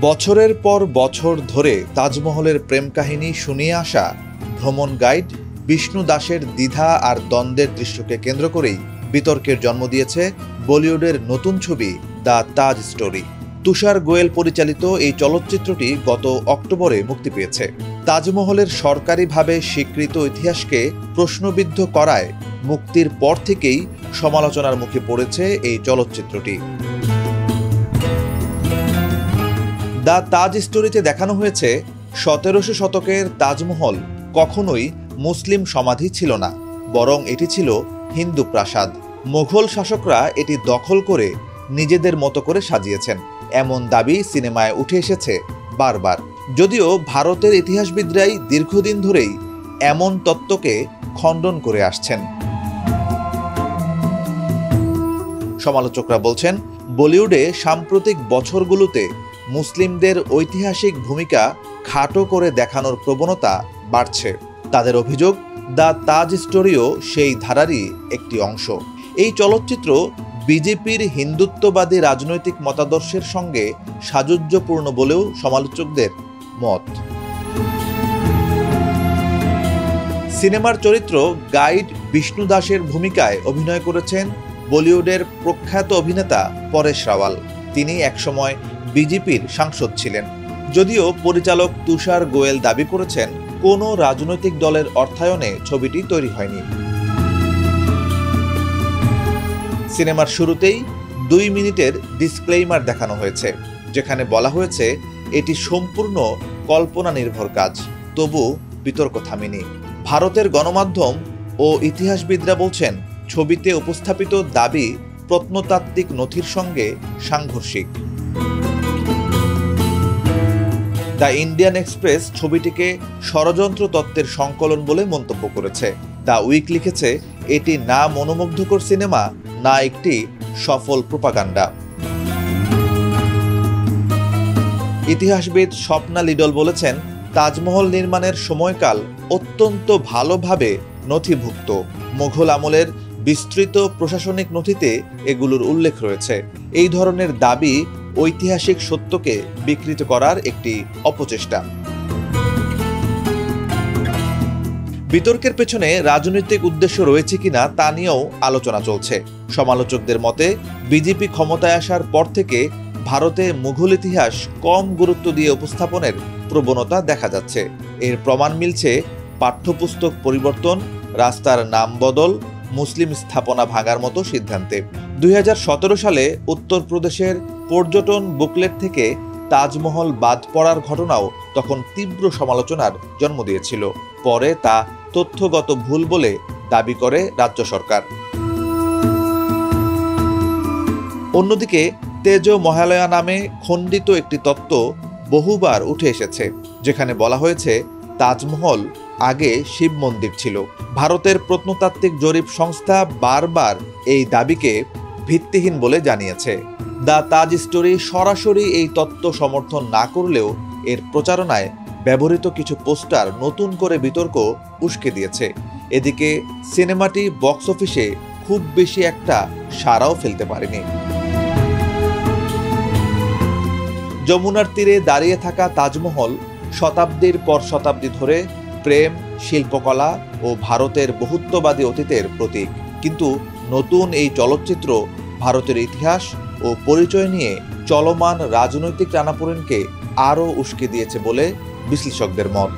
বছরের পর বছর ধরে তাজমহলের প্রেম কাহিনী শুনিয়ে আসা ভ্রমণ গাইড বিষ্ণু দাসের দ্বিধা আর দ্বন্দ্বের দৃশ্যকে কেন্দ্র করেই বিতর্কের জন্ম দিয়েছে বলিউডের নতুন ছবি দ্য তাজ স্টোরি। তুষার গোয়েল পরিচালিত এই চলচ্চিত্রটি গত অক্টোবরে মুক্তি পেয়েছে। তাজমহলের সরকারিভাবে স্বীকৃত ইতিহাসকে প্রশ্নবিদ্ধ করায় মুক্তির পর থেকেই সমালোচনার মুখে পড়েছে এই চলচ্চিত্রটি। দ্য তাজ স্টোরিতে দেখানো হয়েছে ১৭০০ শতকের তাজমহল কখনোই মুসলিম সমাধি ছিল না, বরং এটি ছিল হিন্দু প্রাসাদ। মোঘল শাসকরা এটি দখল করে নিজেদের মতো করে সাজিয়েছেন, এমন দাবি সিনেমায় উঠে এসেছে বারবার। যদিও ভারতের ইতিহাসবিদরাই দীর্ঘদিন ধরেই এমন তত্ত্বকে খণ্ডন করে আসছেন। সমালোচকরা বলছেন, বলিউডে সাম্প্রতিক বছরগুলোতে মুসলিমদের ঐতিহাসিক ভূমিকা খাটো করে দেখানোর প্রবণতা বাড়ছে। তাদের অভিযোগ, দ্য তাজ স্টোরিও সেই ধারারই একটি অংশ। এই চলচ্চিত্র বিজেপির হিন্দুত্ববাদী রাজনৈতিক মতাদর্শের সঙ্গে সাযুজ্যপূর্ণ বলেও সমালোচকদের মত। সিনেমার চরিত্র গাইড বিষ্ণু দাসের ভূমিকায় অভিনয় করেছেন বলিউডের প্রখ্যাত অভিনেতা পরেশ রাওয়াল। তিনি একসময় বিজেপির সাংসদ ছিলেন। যদিও পরিচালক তুষার গোয়েল দাবি করেছেন, কোনো রাজনৈতিক দলের অর্থায়নে ছবিটি তৈরি হয়নি। সিনেমার শুরুতেই ২ মিনিটের ডিসক্লেইমার দেখানো হয়েছে, যেখানে বলা হয়েছে এটি সম্পূর্ণ কল্পনা নির্ভর কাজ। তবু বিতর্ক থামেনি। ভারতের গণমাধ্যম ও ইতিহাসবিদরা বলছেন, ছবিতে উপস্থাপিত দাবি প্রত্নতাত্ত্বিক নথির সঙ্গে সাংঘর্ষিক। দ্য ইন্ডিয়ান এক্সপ্রেস ছবিটিকে ষড়যন্ত্র তত্ত্বের সংকলন বলে মন্তব্য করেছে। দ্য উইক লিখেছে, এটি না মনোমুগ্ধকর সিনেমা, না একটি সফল প্রোপাগান্ডা। ইতিহাসবিদ স্বপ্না লিডল বলেছেন, তাজমহল নির্মাণের সময়কাল অত্যন্ত ভালোভাবে নথিভুক্ত। মুঘল আমলের বিস্তৃত প্রশাসনিক নথিতে এগুলোর উল্লেখ রয়েছে। এই ধরনের দাবি ঐতিহাসিক সত্যকে বিকৃত করার একটি অপচেষ্টা। বিতর্কের পেছনে রাজনৈতিক উদ্দেশ্য রয়েছে কিনা তা নিয়েও আলোচনা চলছে। সমালোচকদের মতে, বিজেপি ক্ষমতায় আসার পর থেকে ভারতে মুঘল ইতিহাস কম গুরুত্ব দিয়ে উপস্থাপনের প্রবণতা দেখা যাচ্ছে। এর প্রমাণ মিলছে পাঠ্যপুস্তক পরিবর্তন, রাস্তার নাম বদল, মুসলিম স্থাপনা ভাঙার মতো সিদ্ধান্তে। ২০১৭ সালে উত্তরপ্রদেশের পর্যটন বুকলেট থেকে তাজমহল বাদ পড়ার ঘটনাও তখন তীব্র সমালোচনার জন্ম দিয়েছিল। পরে তা তথ্যগত ভুল বলে দাবি করে রাজ্য সরকার। অন্যদিকে তেজ মহালয়া নামে খণ্ডিত একটি তত্ত্ব বহুবার উঠে এসেছে, যেখানে বলা হয়েছে তাজমহল আগে শিব মন্দির ছিল। ভারতের প্রত্নতাত্ত্বিক জরিপ সংস্থা বারবার এই দাবিকে ভিত্তিহীন বলে জানিয়েছে। দ্য তাজ স্টোরি সরাসরি এই তত্ত্ব সমর্থন না করলেও এর প্রচারণায় ব্যবহৃত কিছু পোস্টার নতুন করে বিতর্ক উস্কে দিয়েছে। এদিকে সিনেমাটি বক্স অফিসে খুব বেশি একটা সাড়াও ফেলতে পারেনি। যমুনার তীরে দাঁড়িয়ে থাকা তাজমহল শতাব্দীর পর শতাব্দী ধরে প্রেম, শিল্পকলা ও ভারতের বহুত্ববাদী অতীতের প্রতীক। কিন্তু নতুন এই চলচ্চিত্র ভারতের ইতিহাস ও পরিচয় নিয়ে চলমান রাজনৈতিক টানাপোড়েনকে আরও উস্কে দিয়েছে বলে বিশ্লেষকদের মত।